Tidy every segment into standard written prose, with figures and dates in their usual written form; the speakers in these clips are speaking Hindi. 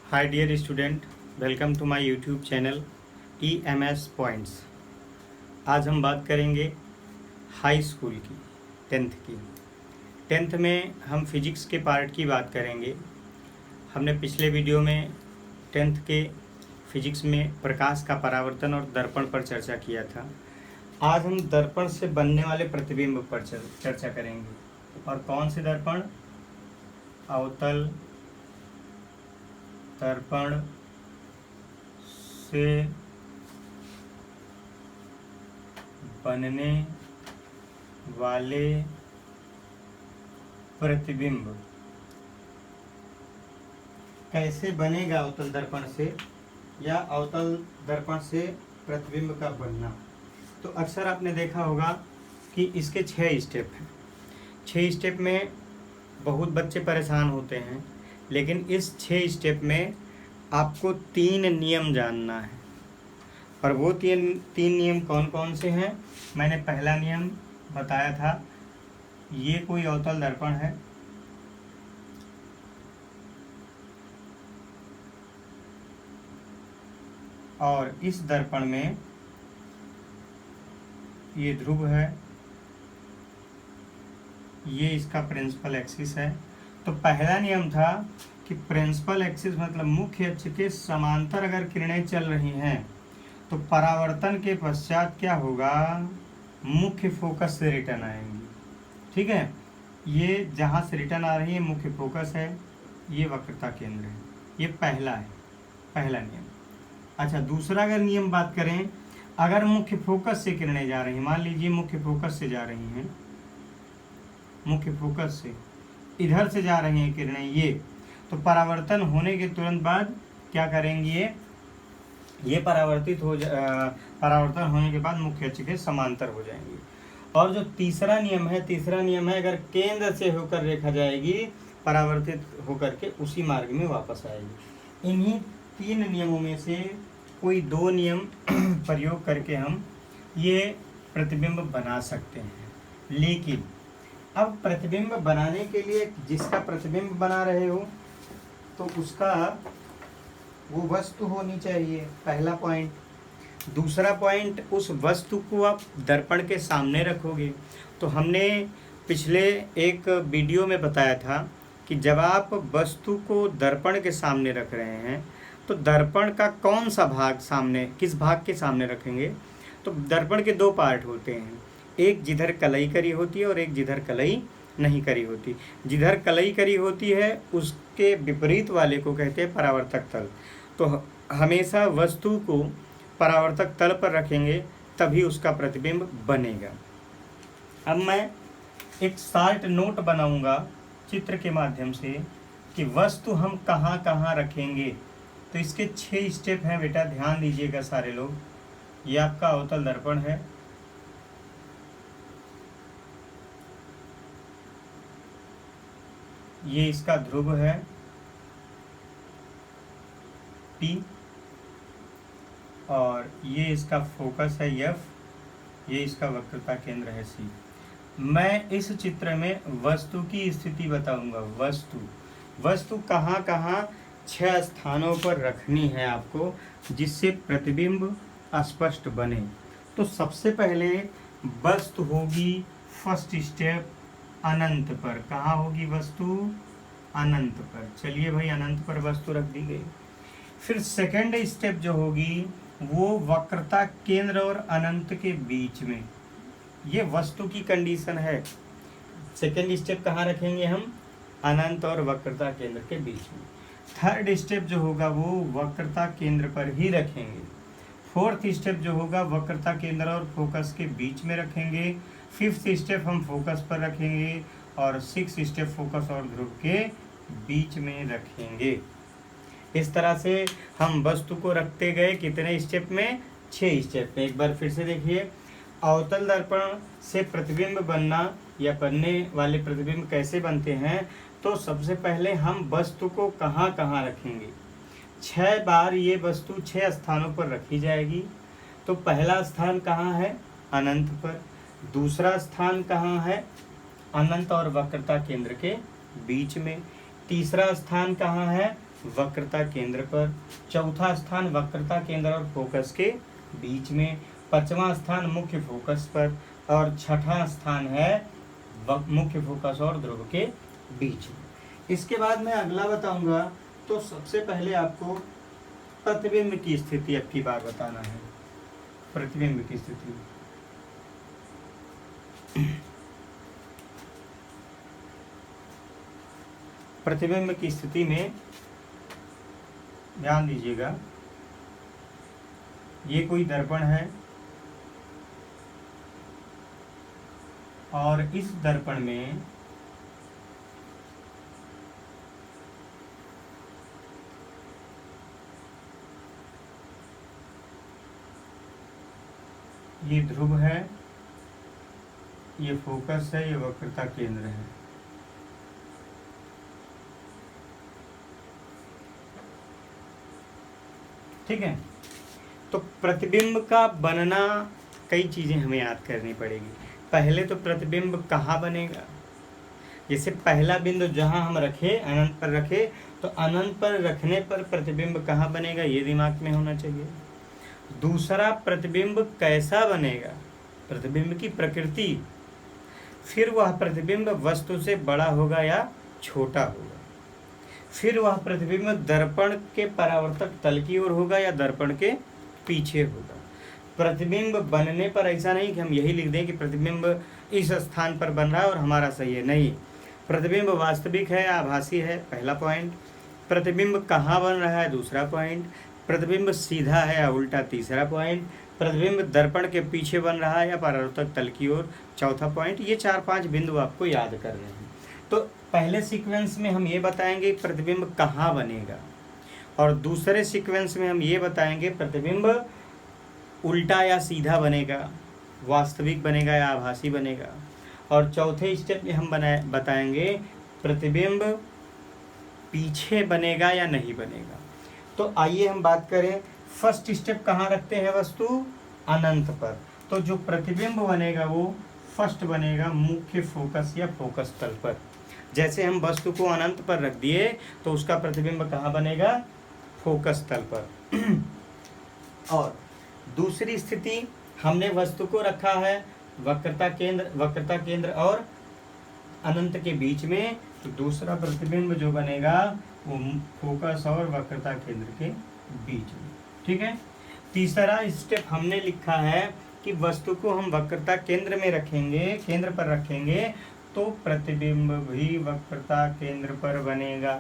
Hi dear student, welcome to my YouTube channel EMS points. आज हम बात करेंगे हाई स्कूल की, टेंथ में हम फिजिक्स के पार्ट की बात करेंगे। हमने पिछले वीडियो में टेंथ के फिजिक्स में प्रकाश का परावर्तन और दर्पण पर चर्चा किया था। आज हम दर्पण से बनने वाले प्रतिबिंब पर चर्चा करेंगे। और कौन से दर्पण? अवतल दर्पण से बनने वाले प्रतिबिंब। कैसे बनेगा अवतल दर्पण से, या अवतल दर्पण से प्रतिबिंब का बनना? तो अक्सर आपने देखा होगा कि इसके 6 स्टेप हैं। 6 स्टेप में बहुत बच्चे परेशान होते हैं, लेकिन इस 6 स्टेप में आपको 3 नियम जानना है। और वो तीन नियम कौन कौन से हैं? मैंने पहला नियम बताया था, ये कोई अवतल दर्पण है, और इस दर्पण में ये ध्रुव है, ये इसका प्रिंसिपल एक्सिस है। तो पहला नियम था कि प्रिंसिपल एक्सिस मतलब मुख्य अक्ष के समांतर अगर किरणें चल रही हैं तो परावर्तन के पश्चात क्या होगा? मुख्य फोकस से रिटर्न आएंगी। ठीक है, ये जहाँ से रिटर्न आ रही है मुख्य फोकस है, ये वक्रता केंद्र है। ये पहला है, पहला नियम। अच्छा, दूसरा अगर नियम बात करें, अगर मुख्य फोकस से किरणें जा रही हैं, मान लीजिए मुख्य फोकस से जा रही हैं, मुख्य फोकस से इधर से जा रही हैं किरणें ये, तो परावर्तन होने के तुरंत बाद क्या करेंगी? ये परावर्तन होने के बाद मुख्य अक्ष के समांतर हो जाएंगी। और जो तीसरा नियम है अगर केंद्र से होकर रेखा जाएगी, परावर्तित होकर के उसी मार्ग में वापस आएगी। इन्हीं 3 नियमों में से कोई 2 नियम प्रयोग करके हम ये प्रतिबिंब बना सकते हैं। लेकिन अब प्रतिबिंब बनाने के लिए जिसका प्रतिबिंब बना रहे हो तो उसका वो वस्तु होनी चाहिए, पहला पॉइंट। दूसरा पॉइंट, उस वस्तु को आप दर्पण के सामने रखोगे। तो हमने पिछले एक वीडियो में बताया था कि जब आप वस्तु को दर्पण के सामने रख रहे हैं तो दर्पण का कौन सा भाग सामने, किस भाग के सामने रखेंगे? तो दर्पण के 2 पार्ट होते हैं, एक जिधर कलई करी होती है और एक जिधर कलई नहीं करी होती। जिधर कलई करी होती है उसके विपरीत वाले को कहते हैं परावर्तक तल। तो हमेशा वस्तु को परावर्तक तल पर रखेंगे तभी उसका प्रतिबिंब बनेगा। अब मैं एक शार्ट नोट बनाऊंगा चित्र के माध्यम से कि वस्तु हम कहाँ कहाँ रखेंगे। तो इसके 6 स्टेप हैं बेटा, ध्यान दीजिएगा सारे लोग। ये आपका अवतल दर्पण है, ये इसका ध्रुव है P, और ये इसका फोकस है F, ये इसका वक्रता केंद्र है C। मैं इस चित्र में वस्तु की स्थिति बताऊंगा। वस्तु कहाँ कहाँ 6 स्थानों पर रखनी है आपको, जिससे प्रतिबिंब स्पष्ट बने। तो सबसे पहले वस्तु होगी फर्स्ट स्टेप अनंत पर। कहाँ होगी वस्तु? अनंत पर। चलिए भाई, अनंत पर वस्तु रख दी गई। फिर सेकंड स्टेप जो होगी वो वक्रता केंद्र और अनंत के बीच में। ये वस्तु की कंडीशन है। सेकंड स्टेप कहाँ रखेंगे हम? अनंत और वक्रता केंद्र के बीच में। थर्ड स्टेप जो होगा वो वक्रता केंद्र पर ही रखेंगे। फोर्थ स्टेप जो होगा वक्रता केंद्र और फोकस के बीच में रखेंगे। फिफ्थ स्टेप हम फोकस पर रखेंगे, और 6th स्टेप फोकस और ध्रुव के बीच में रखेंगे। इस तरह से हम वस्तु को रखते गए कितने स्टेप में? 6 स्टेप में। एक बार फिर से देखिए, अवतल दर्पण से प्रतिबिंब बनना या बनने वाले प्रतिबिंब कैसे बनते हैं? तो सबसे पहले हम वस्तु को कहाँ कहाँ रखेंगे? 6 बार ये वस्तु 6 स्थानों पर रखी जाएगी। तो पहला स्थान कहाँ है? अनंत पर। दूसरा स्थान कहाँ है? अनंत और वक्रता केंद्र के बीच में। तीसरा स्थान कहाँ है? वक्रता केंद्र पर, चौथा स्थान वक्रता केंद्र और फोकस के बीच में, पांचवा स्थान मुख्य फोकस पर, और छठा स्थान है मुख्य फोकस और ध्रुव के बीच में। इसके बाद मैं अगला बताऊंगा। तो सबसे पहले आपको प्रतिबिंब की स्थिति अब की बार बताना है। प्रतिबिंब की स्थिति, प्रतिबिंब की स्थिति में ध्यान दीजिएगा, ये कोई दर्पण है और इस दर्पण में ये ध्रुव है, ये फोकस है, ये वक्रता केंद्र है। ठीक है। तो प्रतिबिंब का बनना कई चीजें हमें याद करनी पड़ेगी। पहले तो प्रतिबिंब कहाँ बनेगा, जैसे पहला बिंदु जहां हम रखे अनंत पर रखे, तो अनंत पर रखने पर प्रतिबिंब कहाँ बनेगा ये दिमाग में होना चाहिए। दूसरा, प्रतिबिंब कैसा बनेगा, प्रतिबिंब की प्रकृति, फिर वह प्रतिबिंब वस्तु से बड़ा होगा या छोटा होगा, फिर वह प्रतिबिंब दर्पण के परावर्तक तल की ओर होगा या दर्पण के पीछे होगा। प्रतिबिंब बनने पर ऐसा नहीं कि हम यही लिख दें कि प्रतिबिंब इस स्थान पर बन रहा है और हमारा सही है, नहीं। प्रतिबिंब वास्तविक है या आभासी है, पहला पॉइंट। प्रतिबिंब कहाँ बन रहा है, दूसरा पॉइंट। प्रतिबिंब सीधा है या उल्टा, तीसरा पॉइंट। प्रतिबिंब दर्पण के पीछे बन रहा है या परावर्तक तल की ओर, चौथा पॉइंट। ये 4-5 बिंदु आपको याद करने हैं। तो पहले सीक्वेंस में हम ये बताएंगे प्रतिबिंब कहाँ बनेगा, और दूसरे सीक्वेंस में हम ये बताएंगे प्रतिबिंब उल्टा या सीधा बनेगा, वास्तविक बनेगा या आभासी बनेगा, और चौथे स्टेप में हम बताएंगे प्रतिबिंब पीछे बनेगा या नहीं बनेगा। तो आइए हम बात करें, फर्स्ट स्टेप कहाँ रखते हैं वस्तु, अनंत पर। तो जो प्रतिबिंब बनेगा वो फर्स्ट बनेगा मुख्य फोकस या फोकस तल पर। जैसे हम वस्तु को अनंत पर रख दिए तो उसका प्रतिबिंब कहाँ बनेगा, फोकस तल पर। और दूसरी स्थिति, हमने वस्तु को रखा है वक्रता केंद्र और अनंत के बीच में, तो दूसरा प्रतिबिंब जो बनेगा वो फोकस और वक्रता केंद्र के बीच में। ठीक है। तीसरा स्टेप हमने लिखा है कि वस्तु को हम वक्रता केंद्र में रखेंगे, केंद्र पर रखेंगे, तो प्रतिबिंब भी वक्रता केंद्र पर बनेगा।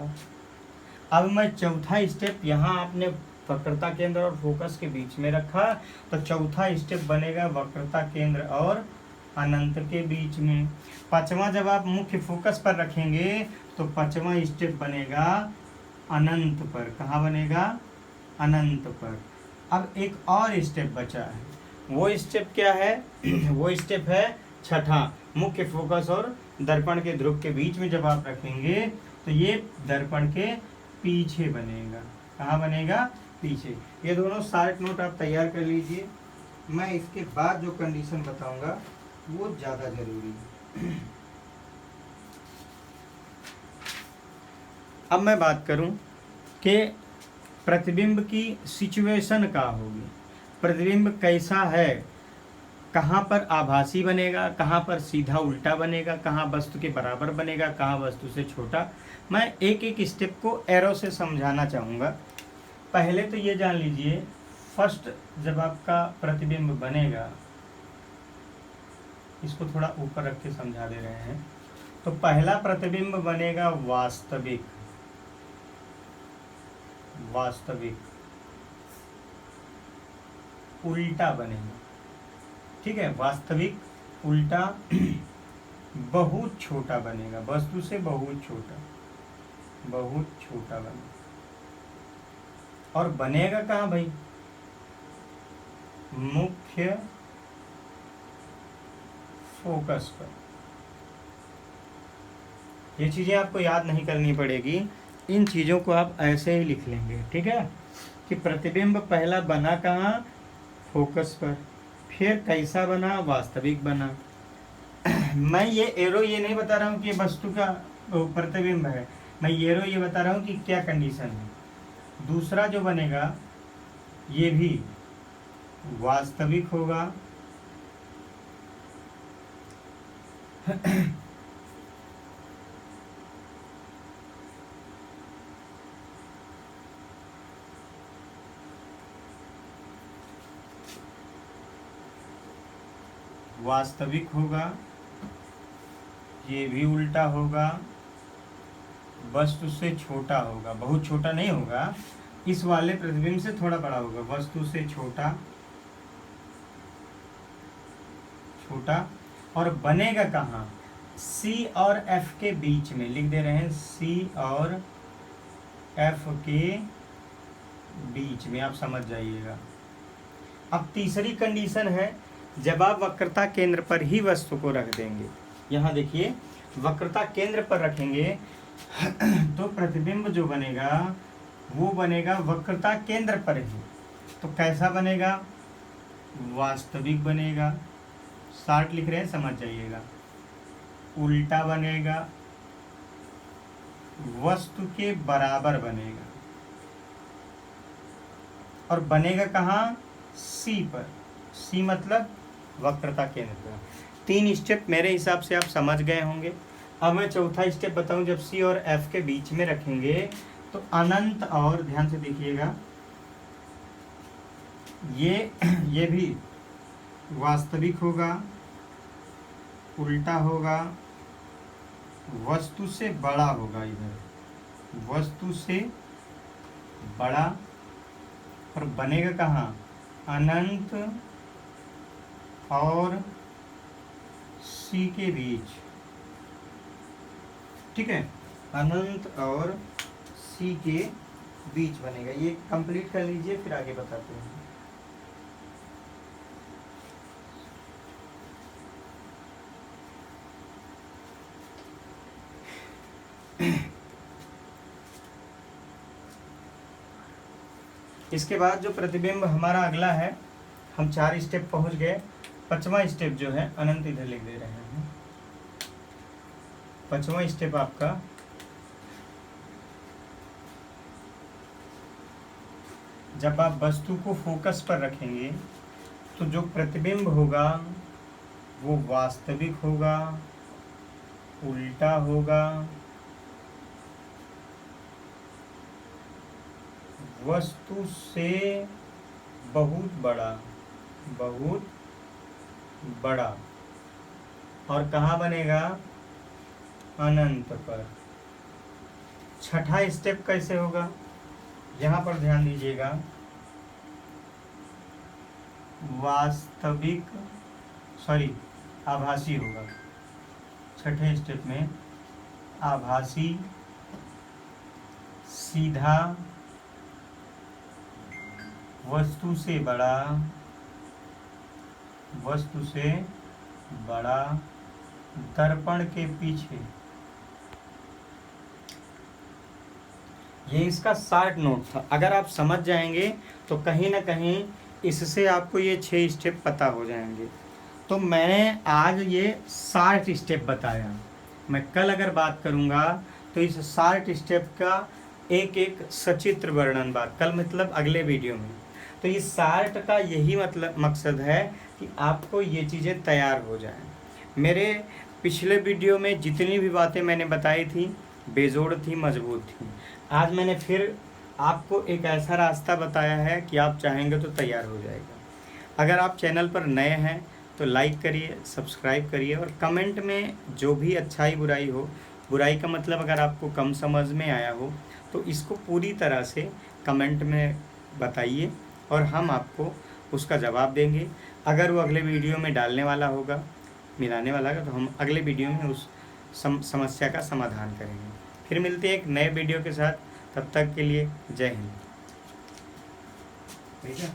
अब मैं चौथा स्टेप, यहाँ आपने वक्रता केंद्र और फोकस के बीच में रखा, तो चौथा स्टेप बनेगा वक्रता केंद्र और अनंत के बीच में। पांचवा जब आप मुख्य फोकस पर रखेंगे तो पांचवा स्टेप बनेगा अनंत पर। कहाँ बनेगा, अनंत पर। अब एक और स्टेप बचा है, वो स्टेप क्या है वो स्टेप है छठा, मुख्य फोकस और दर्पण के ध्रुव के बीच में जब आप रखेंगे तो ये दर्पण के पीछे बनेगा। कहाँ बनेगा, पीछे। ये दोनों शार्ट नोट आप तैयार कर लीजिए, मैं इसके बाद जो कंडीशन बताऊंगा वो ज़्यादा जरूरी है। अब मैं बात करूं कि प्रतिबिंब की सिचुएशन क्या होगी, प्रतिबिंब कैसा है, कहाँ पर आभासी बनेगा, कहाँ पर सीधा उल्टा बनेगा, कहाँ वस्तु के बराबर बनेगा, कहाँ वस्तु से छोटा। मैं एक एक स्टेप को एरो से समझाना चाहूँगा। पहले तो ये जान लीजिए, फर्स्ट जब आपका प्रतिबिंब बनेगा, इसको थोड़ा ऊपर रख के समझा दे रहे हैं, तो पहला प्रतिबिंब बनेगा वास्तविक, उल्टा बनेगा। ठीक है, वास्तविक उल्टा बहुत छोटा बनेगा, वस्तु से बहुत छोटा बनेगा। और बनेगा कहाँ भाई, मुख्य फोकस पर। ये चीजें आपको याद नहीं करनी पड़ेगी, इन चीजों को आप ऐसे ही लिख लेंगे। ठीक है, कि प्रतिबिंब पहला बना कहाँ, फोकस पर, फिर कैसा बना, वास्तविक बना। मैं ये एरो ये नहीं बता रहा हूँ कि वस्तु का प्रतिबिंब है, मैं ये बता रहा हूँ कि क्या कंडीशन है। दूसरा जो बनेगा ये भी वास्तविक होगा वास्तविक होगा, ये भी उल्टा होगा, वस्तु से छोटा होगा, बहुत छोटा नहीं होगा, इस वाले प्रतिबिंब से थोड़ा बड़ा होगा, वस्तु से छोटा छोटा। और बनेगा कहाँ? सी और एफ के बीच में, लिख दे रहे हैं सी और एफ के बीच में, आप समझ जाइएगा। अब तीसरी कंडीशन है, जब आप वक्रता केंद्र पर ही वस्तु को रख देंगे, यहाँ देखिए वक्रता केंद्र पर रखेंगे तो प्रतिबिंब जो बनेगा वो बनेगा वक्रता केंद्र पर ही। तो कैसा बनेगा? वास्तविक बनेगा, शार्ट लिख रहे हैं समझ जाइएगा। उल्टा बनेगा, वस्तु के बराबर बनेगा, और बनेगा कहाँ? सी पर। सी मतलब वक्रता केंद्र पर। 3 स्टेप मेरे हिसाब से आप समझ गए होंगे। अब मैं चौथा स्टेप बताऊं। जब सी और एफ के बीच में रखेंगे तो अनंत, और ध्यान से देखिएगा, ये भी वास्तविक होगा, उल्टा होगा, वस्तु से बड़ा होगा, इधर वस्तु से बड़ा, और बनेगा कहाँ? अनंत और सी के बीच। ठीक है, अनंत और सी के बीच बनेगा। ये कंप्लीट कर लीजिए, फिर आगे बताते हैं। इसके बाद जो प्रतिबिंब हमारा अगला है, हम 4 स्टेप पहुंच गए। 5वां स्टेप जो है, अनंत इधर लिख दे रहे हैं। 5वां स्टेप आपका जब आप वस्तु को फोकस पर रखेंगे तो जो प्रतिबिंब होगा वो वास्तविक होगा, उल्टा होगा, वस्तु से बहुत बड़ा, बहुत बड़ा, और कहाँ बनेगा? अनंत पर। 6ठा स्टेप कैसे होगा? यहाँ पर ध्यान दीजिएगा, वास्तविक आभासी होगा। 6ठे स्टेप में आभासी, सीधा, वस्तु से बड़ा, वस्तु से बड़ा, दर्पण के पीछे। ये इसका शार्ट नोट था। अगर आप समझ जाएंगे तो कहीं ना कहीं इससे आपको ये 6 स्टेप पता हो जाएंगे। तो मैंने आज ये 60 स्टेप बताया। मैं कल अगर बात करूँगा तो इस 60 स्टेप का एक एक सचित्र वर्णन कल मतलब अगले वीडियो में। तो इस 60 का यही मतलब मकसद है कि आपको ये चीज़ें तैयार हो जाएं। मेरे पिछले वीडियो में जितनी भी बातें मैंने बताई थी बेजोड़ थी, मजबूत थी। आज मैंने फिर आपको एक ऐसा रास्ता बताया है कि आप चाहेंगे तो तैयार हो जाएगा। अगर आप चैनल पर नए हैं तो लाइक करिए, सब्सक्राइब करिए, और कमेंट में जो भी अच्छाई बुराई हो, बुराई का मतलब अगर आपको कम समझ में आया हो तो इसको पूरी तरह से कमेंट में बताइए और हम आपको उसका जवाब देंगे। अगर वो अगले वीडियो में डालने वाला होगा, मिलाने वाला होगा, तो हम अगले वीडियो में उस समस्या का समाधान करेंगे। फिर मिलते हैं एक नए वीडियो के साथ। तब तक के लिए जय हिंद। ठीक है।